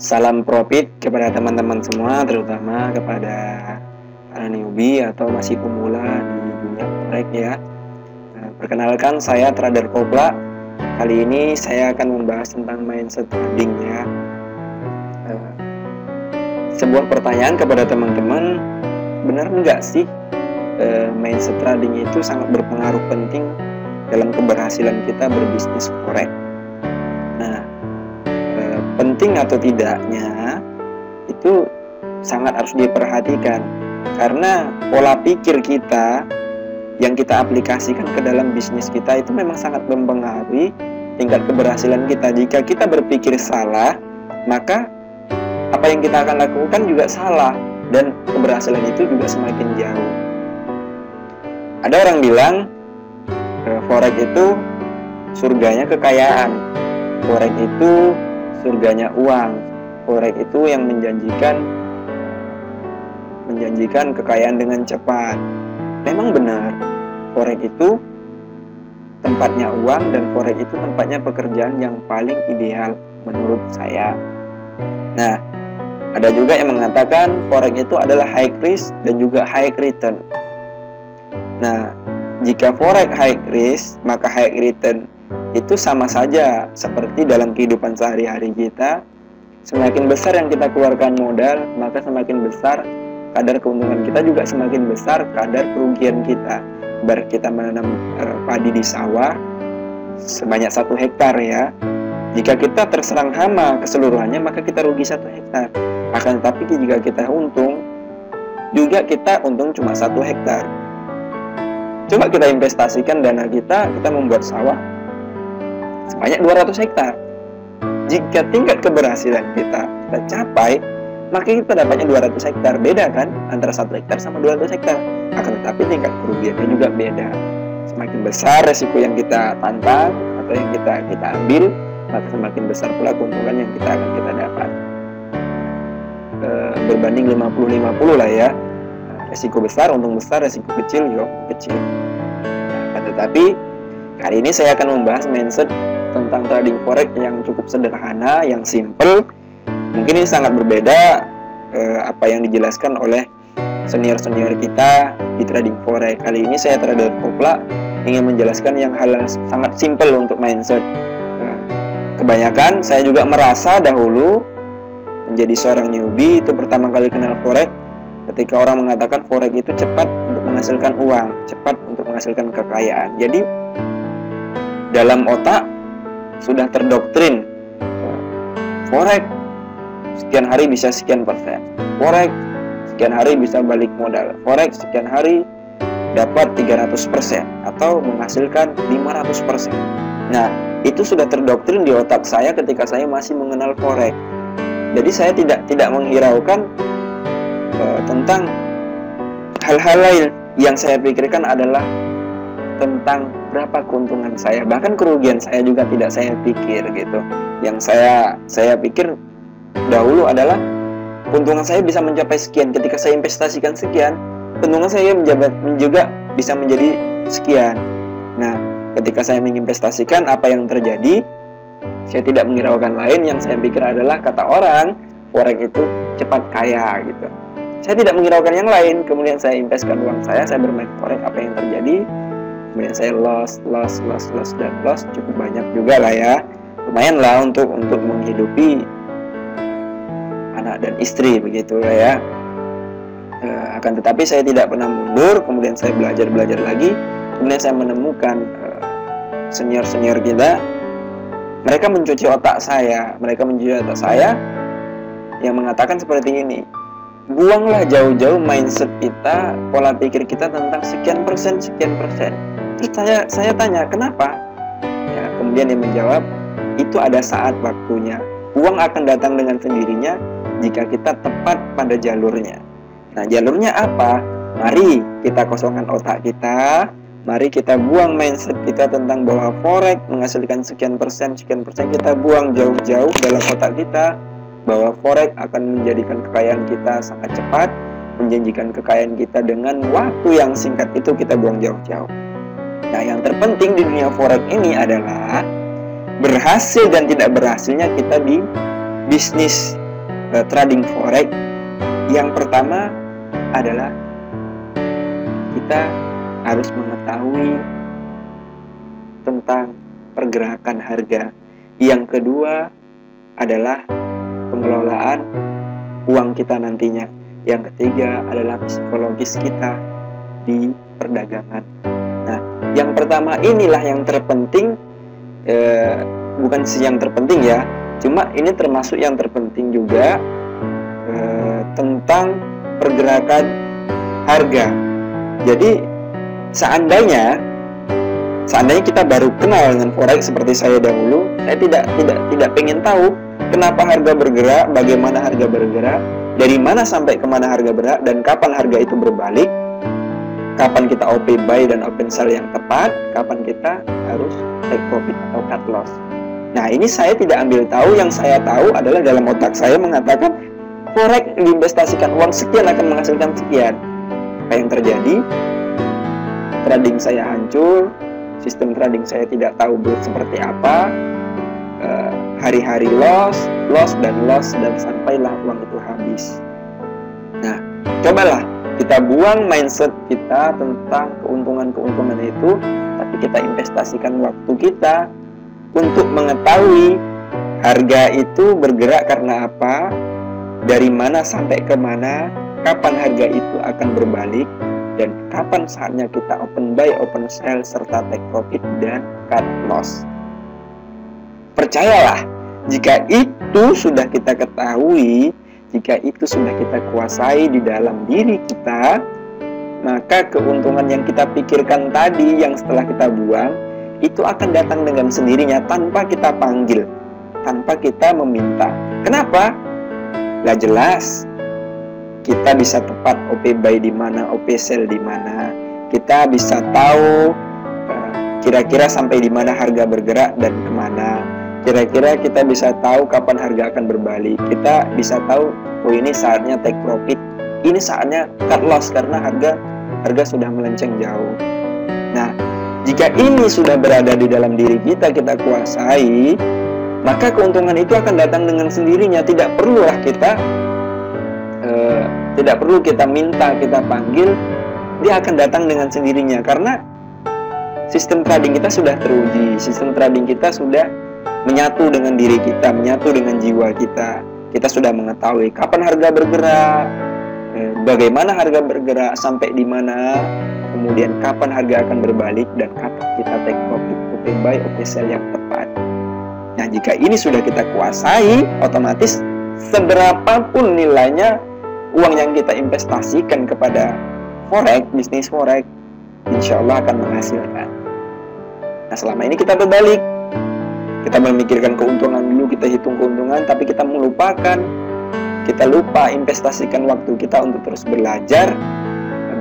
Salam profit kepada teman-teman semua, terutama kepada para newbie atau masih pemula di dunia forex ya. Perkenalkan, saya Trader Kopla. Kali ini saya akan membahas tentang mindset trading ya. Sebuah pertanyaan kepada teman-teman, benar nggak sih mindset trading itu sangat berpengaruh penting dalam keberhasilan kita berbisnis forex? Nah, penting atau tidaknya itu sangat harus diperhatikan, karena pola pikir kita yang kita aplikasikan ke dalam bisnis kita itu memang sangat mempengaruhi tingkat keberhasilan kita. Jika kita berpikir salah, maka apa yang kita akan lakukan juga salah dan keberhasilan itu juga semakin jauh. Ada orang bilang forex itu surganya kekayaan, forex itu surganya uang, forex itu yang menjanjikan kekayaan dengan cepat. Memang benar, forex itu tempatnya uang dan forex itu tempatnya pekerjaan yang paling ideal menurut saya. Nah, ada juga yang mengatakan forex itu adalah high risk dan juga high return. Nah, jika forex high risk, maka high return itu sama saja seperti dalam kehidupan sehari-hari kita. Semakin besar yang kita keluarkan modal, maka semakin besar kadar keuntungan kita, juga semakin besar kadar kerugian kita. Ibarat kita menanam padi di sawah sebanyak 1 hektar ya. Jika kita terserang hama keseluruhannya, maka kita rugi 1 hektar. Akan tetapi jika kita untung, juga kita untung cuma 1 hektar. Coba kita investasikan dana kita membuat sawah sebanyak 200 hektar. Jika tingkat keberhasilan kita capai, maka kita dapatnya 200 hektar. Beda kan antara 1 hektar sama 200 hektar. Akan tetapi tingkat kerugiannya juga beda. Semakin besar resiko yang kita tantang atau yang kita ambil, maka semakin besar pula keuntungan yang kita dapat. Berbanding 50-50 lah ya. Resiko besar, untung besar, resiko kecil, juga kecil. Tetapi kali ini saya akan membahas mindset tentang trading forex yang cukup sederhana, yang simple. Mungkin ini sangat berbeda apa yang dijelaskan oleh senior-senior kita di trading forex. Kali ini saya Trader Kopla ingin menjelaskan yang hal sangat simple untuk mindset. Kebanyakan saya juga merasa dahulu menjadi seorang newbie itu pertama kali kenal forex ketika orang mengatakan forex itu cepat untuk menghasilkan uang, cepat untuk menghasilkan kekayaan. Jadi dalam otak sudah terdoktrin forex sekian hari bisa sekian persen, forex sekian hari bisa balik modal, forex sekian hari dapat 300% atau menghasilkan 500%. Nah, itu sudah terdoktrin di otak saya ketika saya masih mengenal forex. Jadi saya tidak menghiraukan tentang hal-hal lain. Yang saya pikirkan adalah tentang berapa keuntungan saya, bahkan kerugian saya juga tidak saya pikir gitu. Yang saya pikir dahulu adalah keuntungan saya bisa mencapai sekian. Ketika saya investasikan sekian, keuntungan saya juga bisa menjadi sekian. Nah, ketika saya menginvestasikan, apa yang terjadi? Saya tidak menghiraukan lain. Yang saya pikir adalah kata orang forex itu cepat kaya gitu. Saya tidak menghiraukan yang lain. Kemudian saya investkan uang saya bermain forex. Apa yang terjadi? Kemudian saya loss cukup banyak juga lah ya. Lumayan lah untuk menghidupi anak dan istri begitu lah ya. Akan tetapi saya tidak pernah mundur. Kemudian saya belajar lagi. Kemudian saya menemukan senior-senior kita. Mereka mencuci otak saya. Yang mengatakan seperti ini. Buanglah jauh-jauh mindset kita, pola pikir kita tentang sekian persen. Terus saya tanya, kenapa? Ya, kemudian dia menjawab, itu ada saat waktunya. Uang akan datang dengan sendirinya jika kita tepat pada jalurnya. Nah, jalurnya apa? Mari kita kosongkan otak kita. Mari kita buang mindset kita tentang bahwa forex menghasilkan sekian persen. Kita buang jauh-jauh dalam otak kita bahwa forex akan menjadikan kekayaan kita sangat cepat, menjanjikan kekayaan kita dengan waktu yang singkat. Itu kita buang jauh-jauh. Nah, yang terpenting di dunia forex ini adalah berhasil dan tidak berhasilnya kita di bisnis trading forex, yang pertama adalah kita harus mengetahui tentang pergerakan harga. Yang kedua adalah pengelolaan uang kita nantinya. Yang ketiga adalah psikologis kita di perdagangan. Nah, yang pertama inilah yang terpenting, bukan yang terpenting ya, cuma ini termasuk yang terpenting juga, tentang pergerakan harga. Jadi seandainya kita baru kenal dengan forex seperti saya dahulu, saya tidak pengen tahu kenapa harga bergerak, bagaimana harga bergerak, dari mana sampai kemana harga bergerak, dan kapan harga itu berbalik, kapan kita OP buy dan open sell yang tepat, kapan kita harus take profit atau cut loss. Nah, ini saya tidak ambil tahu. Yang saya tahu adalah dalam otak saya mengatakan forex diinvestasikan uang sekian akan menghasilkan sekian. Apa yang terjadi? Trading saya hancur, sistem trading saya tidak tahu seperti apa, hari-hari loss, dan sampailah uang itu habis. Nah, cobalah kita buang mindset kita tentang keuntungan-keuntungan itu, tapi kita investasikan waktu kita untuk mengetahui harga itu bergerak karena apa, dari mana sampai ke mana, kapan harga itu akan berbalik, dan kapan saatnya kita open buy, open sell, serta take profit dan cut loss. Percayalah, jika itu sudah kita ketahui, jika itu sudah kita kuasai di dalam diri kita, maka keuntungan yang kita pikirkan tadi, yang setelah kita buang, itu akan datang dengan sendirinya tanpa kita panggil, tanpa kita meminta. Kenapa? Gak jelas. Kita bisa tepat OP buy di mana, OP sell di mana. Kita bisa tahu kira-kira sampai di mana harga bergerak dan kemana. Kira-kira kita bisa tahu kapan harga akan berbalik. Kita bisa tahu, oh ini saatnya take profit, ini saatnya cut loss karena harga sudah melenceng jauh. Nah, jika ini sudah berada di dalam diri kita, kita kuasai, maka keuntungan itu akan datang dengan sendirinya. Tidak perlu kita minta, kita panggil, dia akan datang dengan sendirinya. Karena sistem trading kita sudah teruji, sistem trading kita sudah menyatu dengan diri kita, menyatu dengan jiwa kita. Kita sudah mengetahui kapan harga bergerak, bagaimana harga bergerak, sampai di mana, kemudian kapan harga akan berbalik, dan kapan kita take profit, OP buy, OP sell yang tepat. Nah, jika ini sudah kita kuasai, otomatis seberapapun nilainya uang yang kita investasikan kepada forex, bisnis forex, insya Allah akan menghasilkan. Nah, selama ini kita berbalik, kita memikirkan keuntungan dulu, kita hitung keuntungan, tapi kita lupa investasikan waktu kita untuk terus belajar,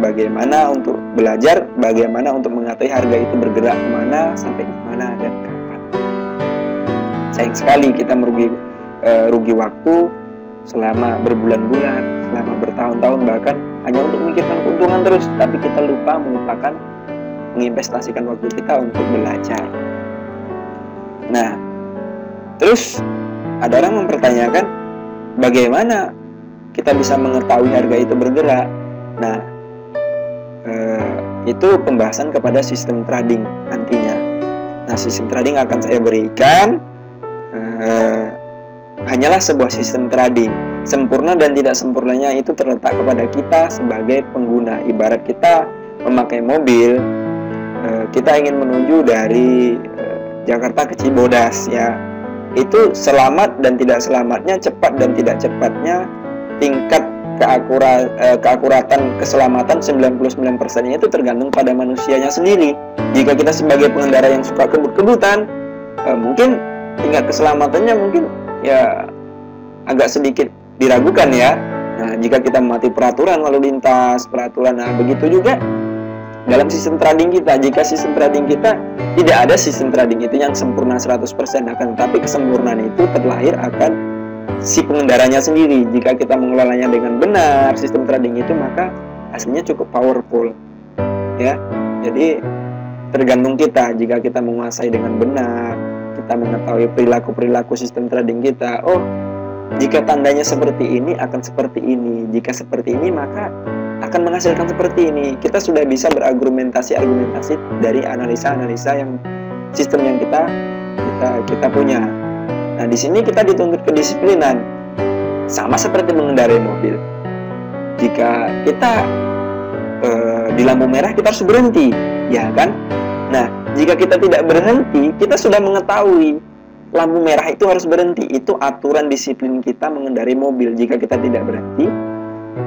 bagaimana untuk mengetahui harga itu bergerak kemana, sampai di mana, dan kapan. Sayang sekali kita rugi waktu selama berbulan-bulan, selama bertahun-tahun, bahkan hanya untuk memikirkan keuntungan terus, tapi kita melupakan menginvestasikan waktu kita untuk belajar. Nah, terus ada orang mempertanyakan, bagaimana kita bisa mengetahui harga itu bergerak? Nah, itu pembahasan kepada sistem trading nantinya. Nah, sistem trading akan saya berikan hanyalah sebuah sistem trading. Sempurna dan tidak sempurnanya itu terletak kepada kita sebagai pengguna. Ibarat kita memakai mobil, kita ingin menuju dari Jakarta ke Cibodas, ya, itu selamat dan tidak selamatnya, cepat dan tidak cepatnya, tingkat keakuratan keselamatan 99% itu tergantung pada manusianya sendiri. Jika kita sebagai pengendara yang suka kebut-kebutan, mungkin tingkat keselamatannya mungkin ya agak sedikit diragukan, ya. Nah, jika kita mematuhi peraturan lalu lintas, nah begitu juga dalam sistem trading kita. Jika sistem trading kita, tidak ada sistem trading itu yang sempurna 100%, akan tetapi kesempurnaan itu terlahir akan si pengendaranya sendiri. Jika kita mengelolanya dengan benar sistem trading itu, maka hasilnya cukup powerful, ya. Jadi tergantung kita. Jika kita menguasai dengan benar, kita mengetahui perilaku sistem trading kita, oh Jika tandanya seperti ini akan seperti ini, jika seperti ini maka akan menghasilkan seperti ini. Kita sudah bisa berargumentasi dari analisa-analisa yang sistem yang kita punya. Nah, di sini kita dituntut kedisiplinan. Sama seperti mengendarai mobil. Jika kita di lampu merah, kita harus berhenti, ya kan? Nah, jika kita tidak berhenti, kita sudah mengetahui lampu merah itu harus berhenti. Itu aturan disiplin kita mengendarai mobil. Jika kita tidak berhenti,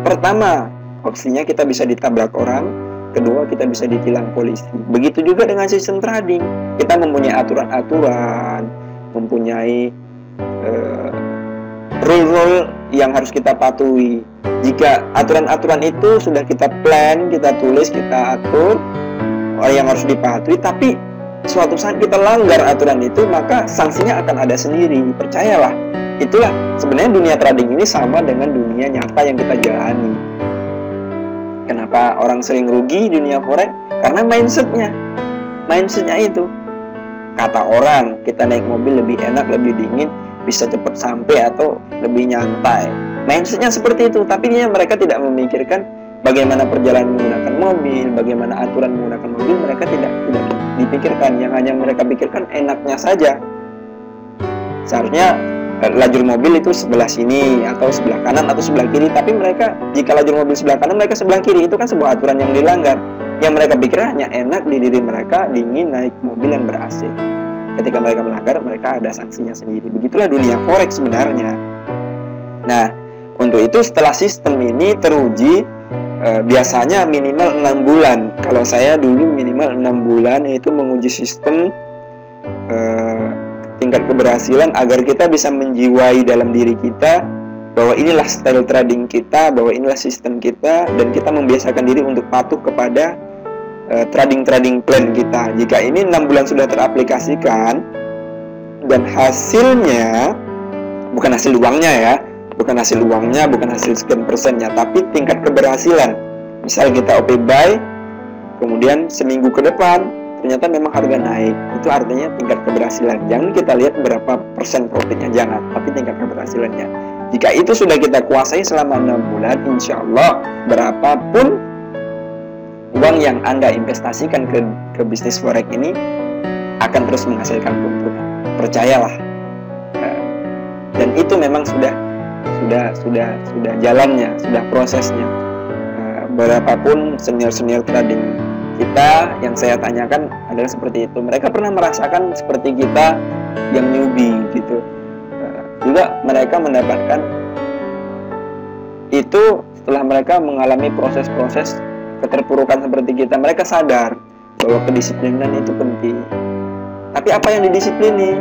pertama, opsinya kita bisa ditabrak orang. Kedua, kita bisa ditilang polisi. Begitu juga dengan sistem trading. Kita mempunyai aturan-aturan, mempunyai rule-rule yang harus kita patuhi. Jika aturan-aturan itu sudah kita plan, kita tulis, kita atur, yang harus dipatuhi, tapi suatu saat kita langgar aturan itu, maka sanksinya akan ada sendiri. Percayalah, itulah sebenarnya dunia trading ini sama dengan dunia nyata yang kita jalani. Kenapa orang sering rugi di dunia forex? Karena mindsetnya itu. Kata orang, kita naik mobil lebih enak, lebih dingin, bisa cepat sampai atau lebih nyantai. Mindsetnya seperti itu, tapi mereka tidak memikirkan bagaimana perjalanan menggunakan mobil, bagaimana aturan menggunakan mobil. Mereka tidak dipikirkan. Yang hanya mereka pikirkan enaknya saja. Seharusnya lajur mobil itu sebelah sini atau sebelah kanan atau sebelah kiri, tapi mereka, jika lajur mobil sebelah kanan, mereka sebelah kiri. Itu kan sebuah aturan yang dilanggar. Yang mereka pikir hanya enak di diri mereka, dingin naik mobil yang ber-AC. Ketika mereka melanggar, mereka ada sanksinya sendiri. Begitulah dunia forex sebenarnya. Nah, untuk itu setelah sistem ini teruji, biasanya minimal 6 bulan. Kalau saya dulu minimal 6 bulan, yaitu menguji sistem tingkat keberhasilan agar kita bisa menjiwai dalam diri kita bahwa inilah style trading kita, bahwa inilah sistem kita, dan kita membiasakan diri untuk patuh kepada trading plan kita. Jika ini 6 bulan sudah teraplikasikan dan hasilnya, bukan hasil uangnya ya, bukan hasil sekian persennya, tapi tingkat keberhasilan. Misal kita OP buy, kemudian seminggu ke depan ternyata memang harga naik, itu artinya tingkat keberhasilan. Jangan kita lihat berapa persen profitnya, jangan, tapi tingkat keberhasilannya. Jika itu sudah kita kuasai selama 6 bulan, insya Allah berapapun uang yang Anda investasikan ke bisnis forex ini akan terus menghasilkan keuntungan. Percayalah. Dan itu memang sudah jalannya, sudah prosesnya. Berapapun senior trading kita yang saya tanyakan adalah seperti itu. Mereka pernah merasakan seperti kita yang newbie gitu. Juga mereka mendapatkan itu setelah mereka mengalami proses-proses keterpurukan seperti kita. Mereka sadar bahwa kedisiplinan itu penting. Tapi apa yang didisiplini?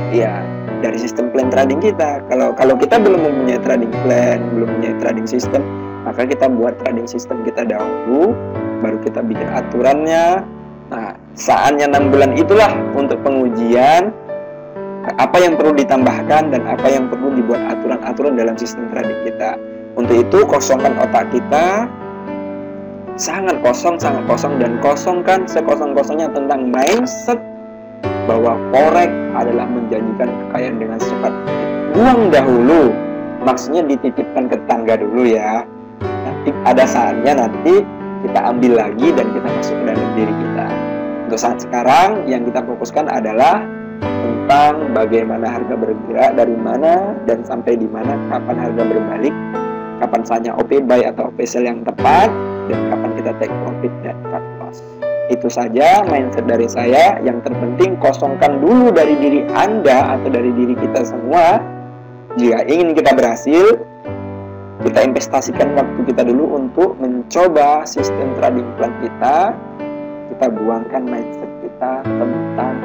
Ya, dari sistem plan trading kita. Kalau kita belum mempunyai trading plan, belum mempunyai trading system, maka kita buat trading system kita dahulu, baru kita bikin aturannya. Nah, saatnya 6 bulan itulah untuk pengujian apa yang perlu ditambahkan dan apa yang perlu dibuat aturan-aturan dalam sistem trading kita. Untuk itu kosongkan otak kita, sangat kosong, dan kosongkan sekosong-kosongnya tentang mindset bahwa forex adalah menjanjikan kekayaan dengan cepat. Buang dahulu, maksudnya dititipkan ke tetangga dulu ya. Nanti ada saatnya nanti kita ambil lagi dan kita masuk ke dalam diri kita. Untuk saat sekarang yang kita fokuskan adalah tentang bagaimana harga bergerak, dari mana dan sampai di mana, kapan harga berbalik, kapan saatnya OP buy atau OP sell yang tepat, dan kapan kita take profit dan cut loss. Itu saja mindset dari saya. Yang terpenting kosongkan dulu dari diri Anda atau dari diri kita semua. Jika ingin kita berhasil, kita investasikan waktu kita dulu untuk mencoba sistem trading plan kita. Kita buangkan mindset kita tentang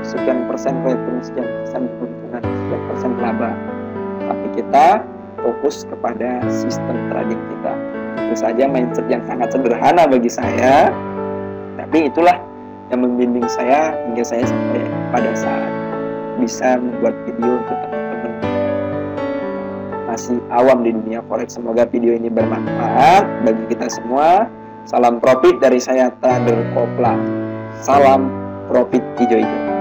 sekian persen return, sekian persen keuntungan, sekian persen laba. Tapi kita fokus kepada sistem trading kita. Itu saja mindset yang sangat sederhana bagi saya, tapi itulah yang membimbing saya hingga saya sampai pada saat bisa membuat video untuk teman-teman masih awam di dunia forex. Semoga video ini bermanfaat bagi kita semua. Salam profit dari saya, Trader Kopla. Salam profit hijau-hijau.